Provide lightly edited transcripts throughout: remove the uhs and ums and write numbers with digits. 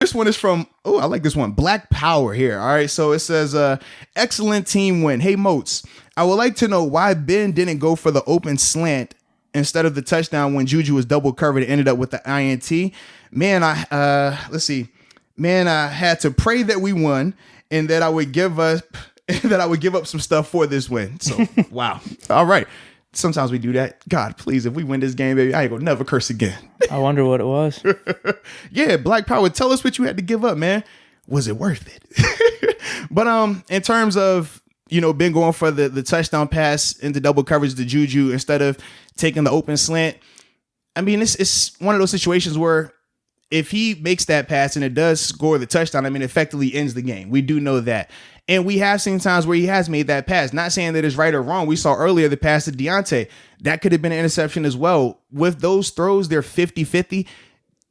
this one is from, I like this one, Black Power here. All right, so it says, excellent team win. Hey, Moats, I would like to know why Ben didn't go for the open slant instead of the touchdown when Juju was double covered and ended up with the INT. Man, let's see. Man, I had to pray that we won and that I would give up some stuff for this win. So, wow. All right. Sometimes we do that. God, please, if we win this game, baby, I ain't gonna never curse again. I wonder what it was. Yeah, Black Power, tell us what you had to give up, man. Was it worth it? But in terms of, Ben going for the touchdown pass into double coverage to Juju instead of taking the open slant, I mean, it's one of those situations where if he makes that pass and it does score the touchdown, I mean, it effectively ends the game. We do know that. And we have seen times where he has made that pass. Not saying that it's right or wrong. We saw earlier the pass to Deontay. That could have been an interception as well. With those throws, they're 50-50.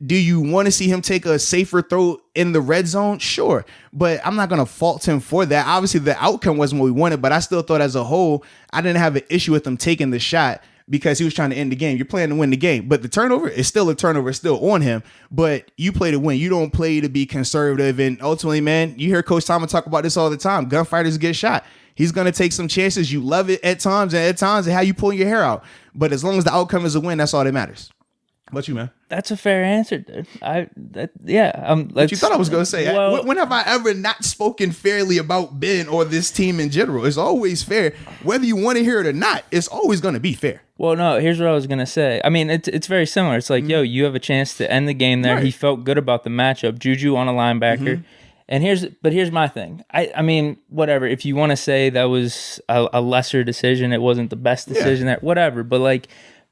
Do you want to see him take a safer throw in the red zone? Sure. But I'm not going to fault him for that. Obviously, the outcome wasn't what we wanted, but I still thought as a whole, I didn't have an issue with him taking the shot because he was trying to end the game. You're playing to win the game. But the turnover is still a turnover. It's still on him. But you play to win. You don't play to be conservative. And ultimately, man, you hear Coach Tomlin talk about this all the time. Gunfighters get shot. He's going to take some chances. You love it at times, and at times, how you pulling your hair out. But as long as the outcome is a win, that's all that matters. What about you, man? That's a fair answer, dude. What you thought I was going to say? Well, when have I ever not spoken fairly about Ben or this team in general? It's always fair. Whether you want to hear it or not, it's always going to be fair. Well, no, here's what I was going to say. I mean, it's very similar. It's like, you have a chance to end the game there. Right. He felt good about the matchup. Juju on a linebacker. And here's my thing. I mean, whatever. If you want to say that was a lesser decision, it wasn't the best decision there, whatever. But like,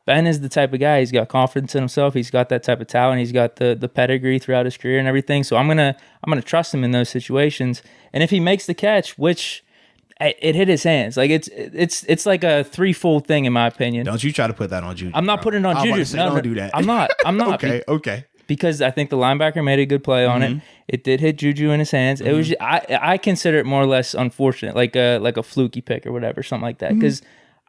Ben is the type of guy. He's got confidence in himself. He's got that type of talent. He's got the pedigree throughout his career and everything. So I'm gonna trust him in those situations. And if he makes the catch, which it hit his hands, like it's like a threefold thing in my opinion. Don't you try to put that on Juju? I'm not putting it on Juju. Don't do that. I'm not. Okay. Because I think the linebacker made a good play on it. It did hit Juju in his hands. It was I consider it more or less unfortunate, like a fluky pick or whatever, something like that. Because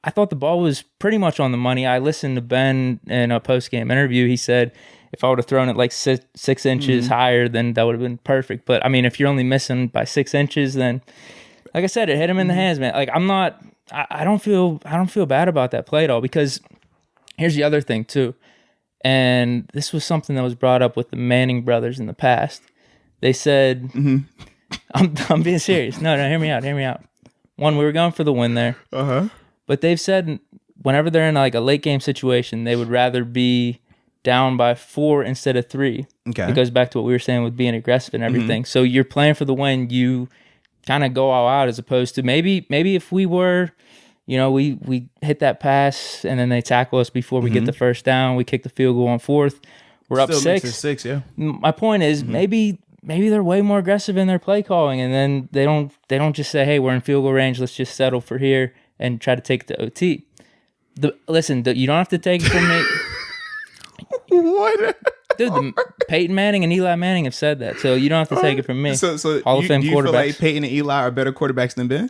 I thought the ball was pretty much on the money. I listened to Ben in a post-game interview. He said if I would have thrown it like 6 inches higher, then that would have been perfect. But I mean, if you're only missing by 6 inches, then like I said, it hit him in the hands, man. Like I don't feel bad about that play at all, because here's the other thing too. And this was something that was brought up with the Manning brothers in the past. They said, I'm being serious. No, hear me out. One, we were going for the win there. But they've said whenever they're in like a late game situation, they would rather be down by 4 instead of 3. Okay. It goes back to what we were saying with being aggressive and everything. So you're playing for the win. You kind of go all out, as opposed to maybe if we were, we hit that pass and then they tackle us before we get the first down. We kick the field goal on 4th. We're up 6. Makes it 6, yeah. My point is maybe they're way more aggressive in their play calling, and then they don't just say, hey, we're in field goal range, let's just settle for here and try to take it to OT. Listen, you don't have to take it from me. What? Dude, Peyton Manning and Eli Manning have said that, so you don't have to take it from me. So Hall of Fame do you quarterbacks. feel like Peyton and Eli are better quarterbacks than Ben?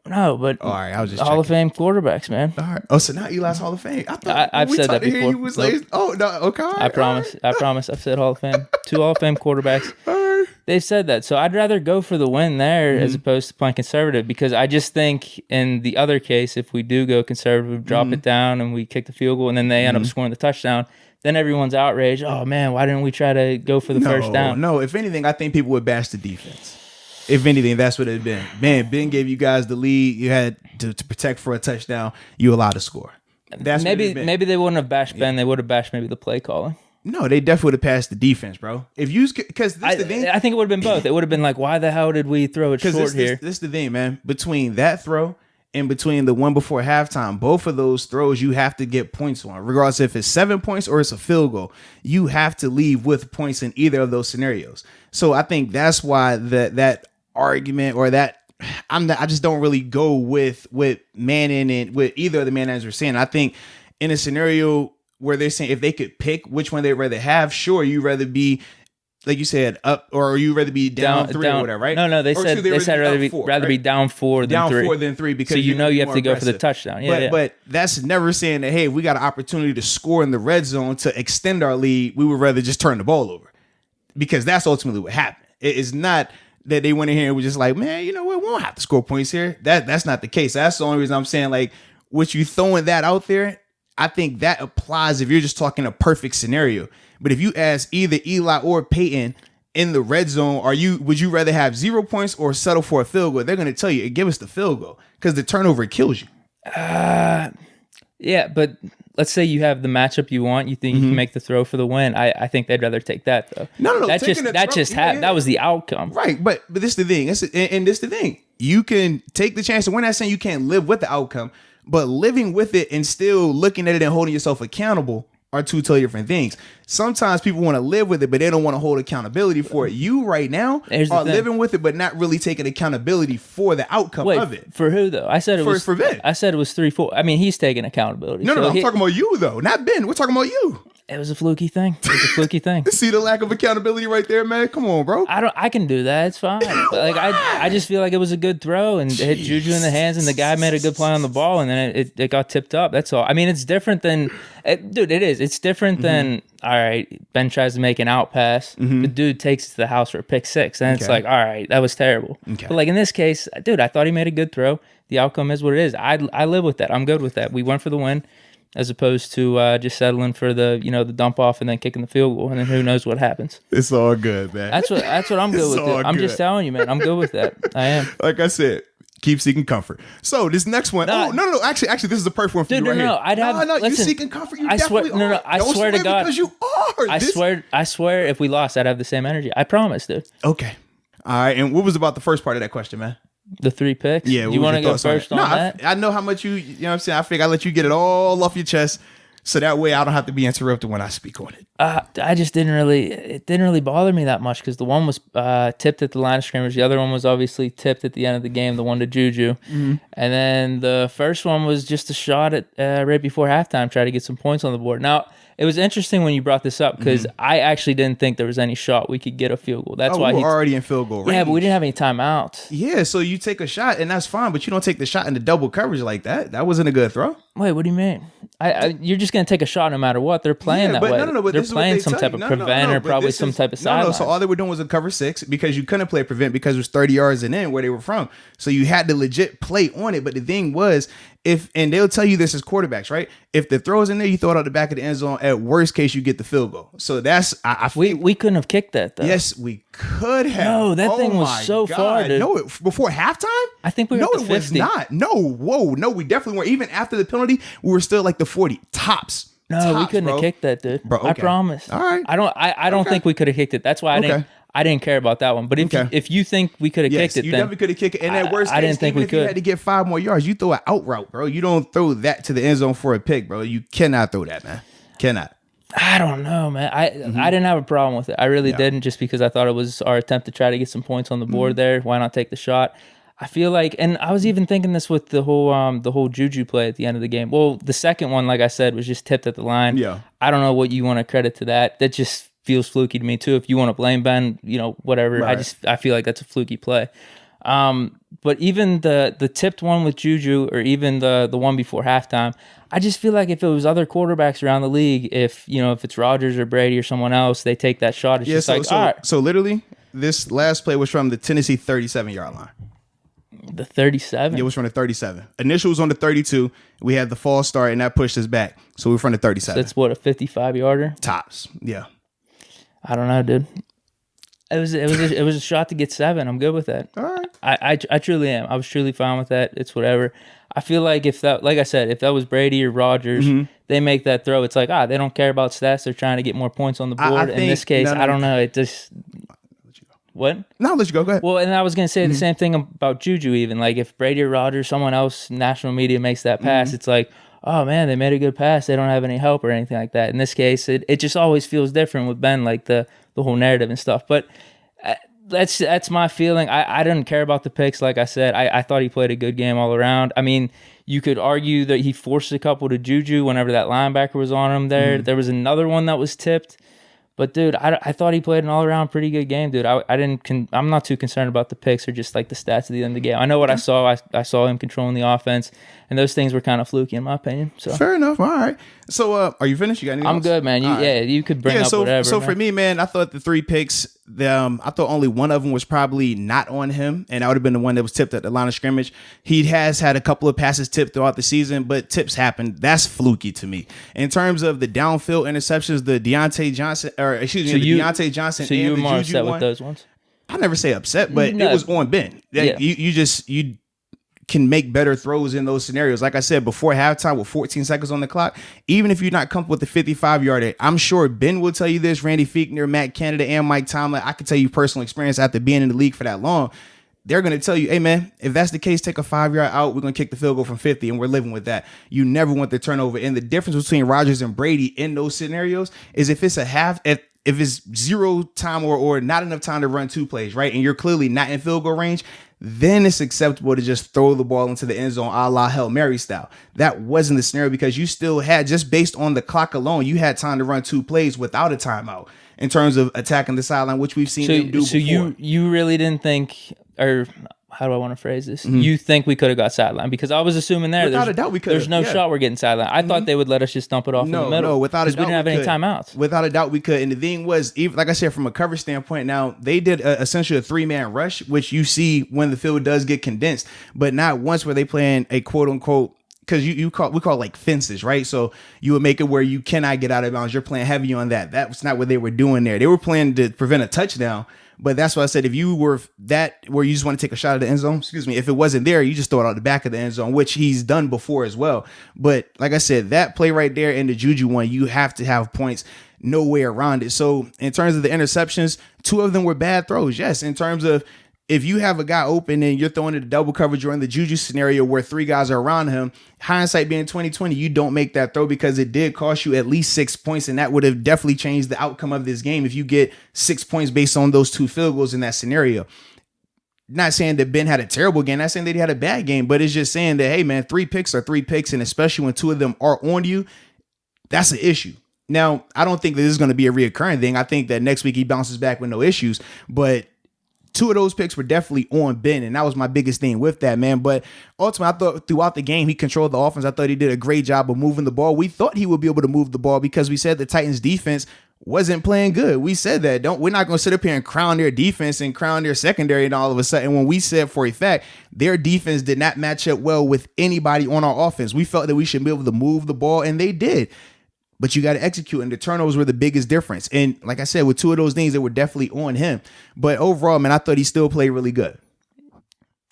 No, but all right, I was just Hall of Fame quarterbacks, man. All right. Oh, so now Eli's Hall of Fame. I've said that before. Oh, no, okay. I promise. I promise. I've said Hall of Fame. 2 Hall of Fame quarterbacks. They've said that. So I'd rather go for the win there as opposed to playing conservative, because I just think in the other case, if we do go conservative, drop it down and we kick the field goal and then they end up scoring the touchdown, then everyone's outraged. Oh, man, why didn't we try to go for the first down? No, if anything, I think people would bash the defense. If anything, that's what it'd been. Man, Ben gave you guys the lead. You had to protect for a touchdown. You allowed to score. That's maybe they wouldn't have bashed Ben. They would have bashed maybe the play calling. No, they definitely would have passed the defense, bro. Because this the thing. I think it would have been both. It would have been like, why the hell did we throw it short here? This is the thing, man. Between that throw and between the one before halftime, both of those throws you have to get points on, regardless if it's 7 points or it's a field goal. You have to leave with points in either of those scenarios. So I think that's why that argument or that I just don't really go with Manning and with either of the Mannings we're saying. I think in a scenario where they're saying if they could pick which one they'd rather have, sure, you'd rather be, like you said, up, or you rather be down 3 or whatever, right? No, they said rather be down 4 than 3. Down 4 than 3 because so you have to go aggressive. for the touchdown. But that's never saying that, hey, we got an opportunity to score in the red zone to extend our lead. We would rather just turn the ball over. because that's ultimately what happened. It is not that they went in here and was just like, man, you know what, we don't have to score points here. That's not the case. That's the only reason I'm saying, like, with you throwing that out there, I think that applies if you're just talking a perfect scenario. But if you ask either Eli or Peyton in the red zone, would you rather have 0 points or settle for a field goal? They're going to tell you, give us the field goal because the turnover kills you. Yeah, but let's say you have the matchup you want. You think you can make the throw for the win. I think they'd rather take that though. No. That was the outcome. Right, but this is the thing. And this is the thing. You can take the chance. And we're not saying you can't live with the outcome, but living with it and still looking at it and holding yourself accountable are two totally different things. Sometimes people want to live with it, but they don't want to hold accountability for it. You right now are living with it, but not really taking accountability for the outcome of it. For who though? I said it was for Ben. I said it was 3-4. I mean, he's taking accountability. No, I'm talking about you though, not Ben. We're talking about you. It was a fluky thing. See the lack of accountability right there, man. Come on, bro. I can do that. It's fine. But like I just feel like it was a good throw and it hit Juju in the hands and the guy made a good play on the ball and then it got tipped up. That's all. I mean, it's different than dude. It is. It's different than all right. Ben tries to make an out pass. The dude takes it to the house for a pick six, and it's like, all right, that was terrible. Okay. But like in this case, dude, I thought he made a good throw. The outcome is what it is. I live with that. I'm good with that. We went for the win, as opposed to just settling for the the dump off and then kicking the field goal, and then who knows what happens. It's all good, man. That's what I'm good with. It. I'm just telling you, man. I'm good with that. I am. Like I said, keep seeking comfort. So this next one, no. Actually, this is the perfect one for you right here. No. You seeking comfort. You definitely are. I swear to God, because you are. I swear, if we lost, I'd have the same energy. I promise, dude. Okay. All right. And what was about the first part of that question, man? The 3 picks? Yeah. You want to go first on that? I know how much you know what I'm saying? I figure I let you get it all off your chest so that way I don't have to be interrupted when I speak on it. I just it didn't really bother me that much because the one was tipped at the line of scrimmage. The other one was obviously tipped at the end of the game, the one to Juju. And then the first one was just a shot at right before halftime, try to get some points on the board. Now, it was interesting when you brought this up because I actually didn't think there was any shot we could get a field goal. That's why we were already in field goal range. Yeah, but we didn't have any timeouts. Yeah, so you take a shot and that's fine, but you don't take the shot into double coverage like that. That wasn't a good throw. Wait, what do you mean? You're just going to take a shot no matter what. They're playing that way. But they're playing some type of prevent or probably some type of sideline. No, so all they were doing was a cover 6 because you couldn't play prevent because it was 30 yards and in where they were from. So you had to legit play on it. But the thing was, and they'll tell you this as quarterbacks, right? If the throw is in there, you throw it out the back of the end zone. At worst case, you get the field goal. So that's we couldn't have kicked that though. Yes, we could have. No, that thing was so far. Dude. No, before halftime? I think we were at the 50. No, it was not. No, we definitely weren't. Even after the penalty, we were still like the 40 tops. No, we couldn't have kicked that, dude. Bro, okay. I promise. All right. I don't think we could have kicked it. That's why I didn't care about that one. But if you think we could have kicked it, you definitely could have kicked it. And at worst case, I didn't think we could. If you had to get 5 more yards, you throw an out route, bro. You don't throw that to the end zone for a pick, bro. You cannot throw that, man. Cannot. I don't know, man. I didn't have a problem with it. I really didn't, just because I thought it was our attempt to try to get some points on the board there. Why not take the shot? I feel like, and I was even thinking this with the whole Juju play at the end of the game. Well, the second one, like I said, was just tipped at the line. Yeah. I don't know what you want to credit to that. That just feels fluky to me too. If you want to blame Ben, whatever. Right. I feel like that's a fluky play. But even the tipped one with Juju, or even the one before halftime, I just feel like if it was other quarterbacks around the league, if it's Rodgers or Brady or someone else, they take that shot. It's all right. So literally, this last play was from the Tennessee 37-yard line. The 37? It was from the 37. Initial was on the 32. We had the false start, and that pushed us back. So we were from the 37. So that's what, a 55-yarder? Tops, yeah. I don't know, dude. It was a shot to get 7. I'm good with that. All right. I truly am. I was truly fine with that. It's whatever. I feel like if that was Brady or Rodgers, they make that throw. It's like, they don't care about stats. They're trying to get more points on the board. In this case, I don't know. It just... What? No, I'll let you go. Go ahead. Well, and I was going to say the same thing about Juju even. Like, if Brady or Rodgers, someone else, national media makes that pass, it's like, oh, man, they made a good pass. They don't have any help or anything like that. In this case, it just always feels different with Ben, like the whole narrative and stuff. But that's my feeling. I didn't care about the picks, like I said. I thought he played a good game all around. I mean, you could argue that he forced a couple to Juju whenever that linebacker was on him there. There was another one that was tipped. But dude, I thought he played an all around pretty good game, dude. I'm not too concerned about the picks or just like the stats at the end of the game. I know what I saw. I saw him controlling the offense, and those things were kind of fluky in my opinion. So fair enough. All right. So are you finished? You got anything I'm else? good, man. You could bring up whatever. So man. for me, man, I thought the 3 picks. I thought only one of them was probably not on him, and that would have been the one that was tipped at the line of scrimmage. He has had a couple of passes tipped throughout the season, but tips happen. That's fluky to me. In terms of the downfield interceptions, the Deontay Johnson, Deontay Johnson. So you were more upset one, with those ones? I never say upset, but it was on Ben. You can make better throws in those scenarios. Like I said, before halftime with 14 seconds on the clock, even if you're not comfortable with the 55-yarder, I'm sure Ben will tell you this, Randy Fichtner, Matt Canada, and Mike Tomlin. I can tell you personal experience after being in the league for that long. They're going to tell you, hey, man, if that's the case, take a 5-yard out. We're going to kick the field goal from 50, and we're living with that. You never want the turnover. And the difference between Rodgers and Brady in those scenarios is if it's a half, if it's zero time or not enough time to run 2 plays, right, and you're clearly not in field goal range, then it's acceptable to just throw the ball into the end zone a la Hail Mary style. That wasn't the scenario because you still had, just based on the clock alone, you had time to run 2 plays without a timeout in terms of attacking the sideline, which we've seen them do before. So you really didn't think, or how do I want to phrase this? Mm-hmm. You think we could have got sidelined? Because I was assuming without a doubt we could. There's no shot we're getting sidelined. I thought they would let us just dump it off in the middle. No, without a doubt we didn't have any timeouts. Without a doubt we could. And the thing was, even like I said, from a coverage standpoint, now they did essentially a 3-man rush, which you see when the field does get condensed, but not once were they playing a quote unquote, because we call it like fences, right? So you would make it where you cannot get out of bounds. You're playing heavy on that. That was not what they were doing there. They were playing to prevent a touchdown. But that's why I said, if you were that where you just want to take a shot at the end zone, if it wasn't there, you just throw it out the back of the end zone, which he's done before as well. But like I said, that play right there and the Juju one, you have to have points, no way around it. So in terms of the interceptions, 2 of them were bad throws. Yes, in terms of if you have a guy open and you're throwing into double coverage or in the Juju scenario where 3 guys are around him, hindsight being 2020, you don't make that throw because it did cost you at least 6 points, and that would have definitely changed the outcome of this game if you get 6 points based on those 2 field goals in that scenario. Not saying that Ben had a terrible game, not saying that he had a bad game, but it's just saying that, hey, man, 3 picks are 3 picks, and especially when 2 of them are on you, that's an issue. Now, I don't think that this is going to be a reoccurring thing. I think that next week he bounces back with no issues, but 2 of those picks were definitely on Ben, and that was my biggest thing with that, man. But ultimately, I thought throughout the game, he controlled the offense. I thought he did a great job of moving the ball. We thought he would be able to move the ball because we said the Titans' defense wasn't playing good. We said that. We're not going to sit up here and crown their defense and crown their secondary, and all of a sudden, when we said for a fact their defense did not match up well with anybody on our offense, we felt that we should be able to move the ball, and they did. But you got to execute, and the turnovers were the biggest difference. And like I said, with 2 of those things, they were definitely on him. But overall, man, I thought he still played really good.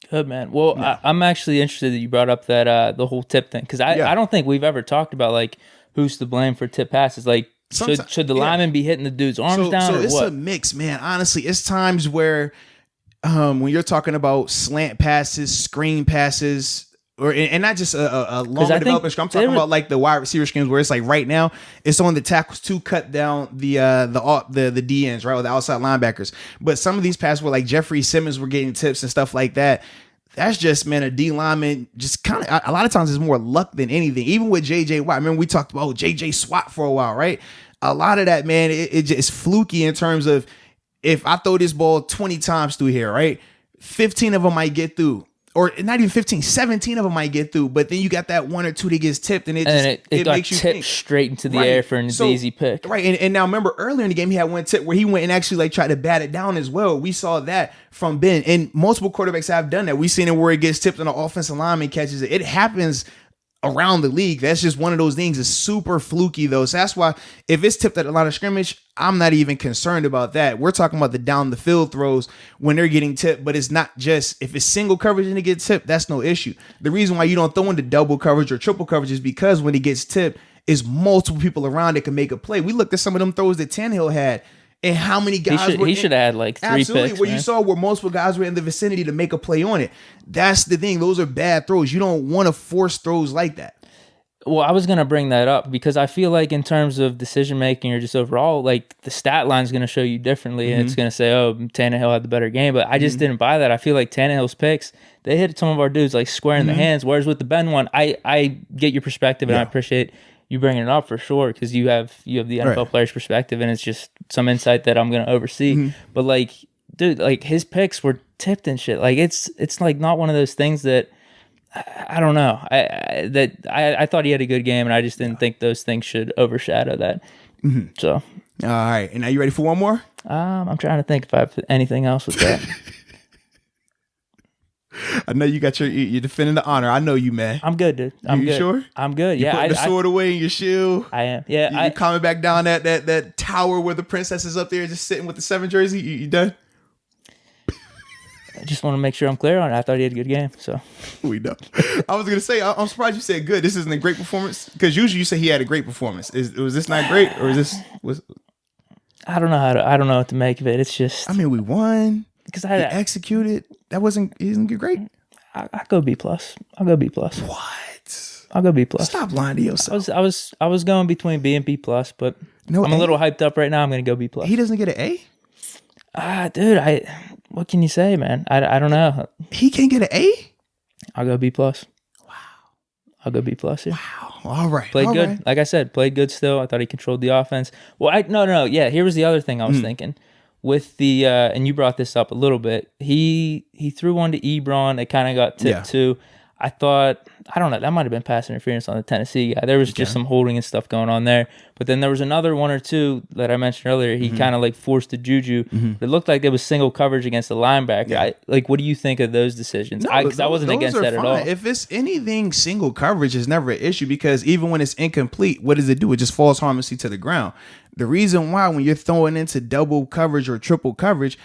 Good, man. Well, yeah. I'm actually interested that you brought up that the whole tip thing, because I don't think we've ever talked about like who's to blame for tip passes. Like, should the lineman be hitting the dude's arms down? So or it's what? A mix, man. Honestly, it's times where when you're talking about slant passes, screen passes. And not just a longer development screen. I'm talking about like the wide receiver screens where it's like right now it's on the tackles to cut down the D ends, right, or the outside linebackers. But some of these passes were like Jeffrey Simmons were getting tips and stuff like that. That's just, man, a D lineman just kind of a lot of times it's more luck than anything. Even with JJ Watt, I remember we talked about JJ SWAT for a while, right? A lot of that, man, it just fluky in terms of if I throw this ball 20 times through here, right, 15 of them might get through. Or not even 15, 17 of them might get through, but then you got that 1 or 2 that gets tipped, and it got makes you tipped think. Straight into the air for an easy pick. Right, and now remember earlier in the game he had one tip where he went and actually like tried to bat it down as well. We saw that from Ben, and multiple quarterbacks have done that. We've seen it where it gets tipped and the offensive lineman catches it. It happens around the league. That's just one of those things. It's super fluky though. So that's why if it's tipped at a line of scrimmage, I'm not even concerned about that. We're talking about the down the field throws when they're getting tipped, but it's not just if it's single coverage and it gets tipped, that's no issue. The reason why you don't throw into double coverage or triple coverage is because when it gets tipped, is multiple people around that can make a play. We looked at some of them throws that Tannehill had. And how many guys he should have had like 3 absolutely, picks. Where you saw where multiple guys were in the vicinity to make a play on it. That's the thing. Those are bad throws. You don't want to force throws like that. Well, I was going to bring that up because I feel like in terms of decision making or just overall, like the stat line is going to show you differently. And it's going to say, oh, Tannehill had the better game. But I just didn't buy that. I feel like Tannehill's picks, they hit some of our dudes like square in the hands. Whereas with the Ben one, I get your perspective and I appreciate you bringing it up for sure because you have the NFL player's perspective, and it's just some insight that I'm going to oversee. But like, dude, like his picks were tipped and shit. Like it's like not one of those things that I don't know. I thought he had a good game, and I just didn't think those things should overshadow that. So, all right, and now you ready for one more? I'm trying to think if I have anything else with that. I know you got you're defending the honor. I know you, man. I'm good, dude. You good. Sure? I'm good. You Yeah, putting the sword away in your shoe. I am. Yeah, you coming back down that tower where the princess is up there, just sitting with the 7 jersey. You done? I just want to make sure I'm clear on it. I thought he had a good game, so we know. I was gonna say I'm surprised you said good. This isn't a great performance because usually you say he had a great performance. Was this not great or is this was? I don't know I don't know what to make of it. It's just. I mean, we won because I executed. That wasn't. He didn't get great. I go B plus. I'll go B plus. What? I'll go B plus. Stop lying to yourself. I was going between B and B plus, but no, I'm a little hyped up right now. I'm gonna go B plus. He doesn't get an A. Dude, what can you say, man? I don't know. He can't get an A? I'll go B plus. Wow. I'll go B plus. Yeah. Wow. All right. Played good. Right. Like I said, played good still. I thought he controlled the offense. Well, no. Yeah, here was the other thing I was thinking. With the and you brought this up a little bit. He threw one to Ebron. It kind of got tipped too. I thought, I don't know, that might have been pass interference on the Tennessee guy. There was just some holding and stuff going on there. But then there was another one or two that I mentioned earlier. He kind of like forced the Juju. It looked like there was single coverage against the linebacker. Yeah. What do you think of those decisions? Because I wasn't against that at all. If it's anything, single coverage is never an issue because even when it's incomplete, what does it do? It just falls harmlessly to the ground. The reason why when you're throwing into double coverage or triple coverage,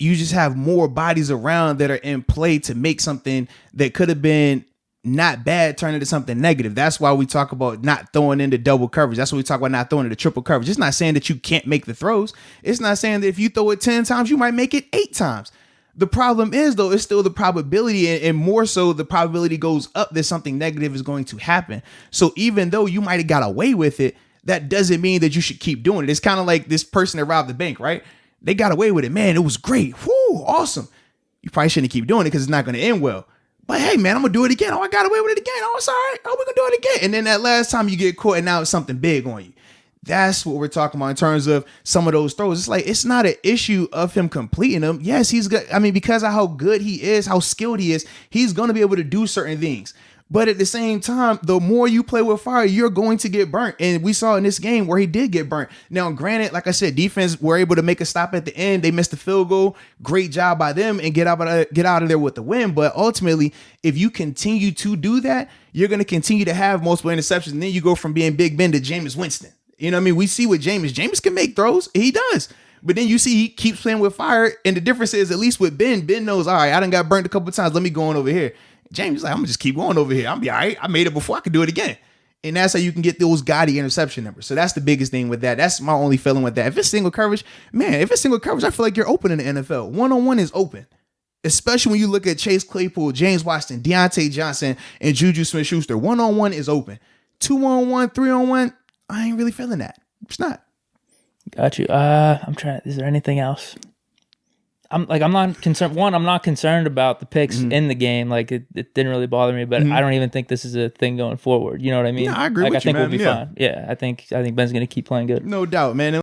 you just have more bodies around that are in play to make something that could have been not bad turn into something negative. That's why we talk about not throwing into double coverage. That's why we talk about not throwing into triple coverage. It's not saying that you can't make the throws. It's not saying that if you throw it 10 times, you might make it 8 times. The problem is, though, it's still the probability, and more so the probability goes up that something negative is going to happen. So even though you might have got away with it, that doesn't mean that you should keep doing it. It's kind of like this person that robbed the bank, right? They got away with it. Man, it was great. Whoo, awesome. You probably shouldn't keep doing it because it's not going to end well. But hey, man, I'm going to do it again. Oh, I got away with it again. Oh, it's all right. Oh, we're going to do it again. And then that last time you get caught and now it's something big on you. That's what we're talking about in terms of some of those throws. It's like, it's not an issue of him completing them. Yes, he's good. I mean, because of how good he is, how skilled he is, he's going to be able to do certain things. But at the same time, the more you play with fire, you're going to get burnt. And we saw in this game where he did get burnt. Now, granted, like I said, defense were able to make a stop at the end. They missed the field goal. Great job by them and get out of there with the win. But ultimately, if you continue to do that, you're going to continue to have multiple interceptions. And then you go from being Big Ben to Jameis Winston. You know what I mean? We see with Jameis. Jameis can make throws. He does. But then you see he keeps playing with fire. And the difference is, at least with Ben knows, all right, I done got burnt a couple of times. Let me go on over here. James is like, I'm gonna just keep going over here. I'm be all right. I made it before. I could do it again. And that's how you can get those gaudy interception numbers. So that's the biggest thing with that. That's my only feeling with that. If it's single coverage, man, I feel like you're open in the NFL. One-on-one is open. Especially when you look at Chase Claypool, James Washington, Deontay Johnson, and Juju Smith-Schuster. One-on-one is open. 2-on-1, 3-on-1, I ain't really feeling that. It's not. Got you. I'm trying. Is there anything else? I'm not concerned. One, I'm not concerned about the picks in the game. Like it didn't really bother me, but I don't even think this is a thing going forward. You know what I mean? No, I agree with you, I think man. we'll be fine. Yeah, I think Ben's going to keep playing good. No doubt, man.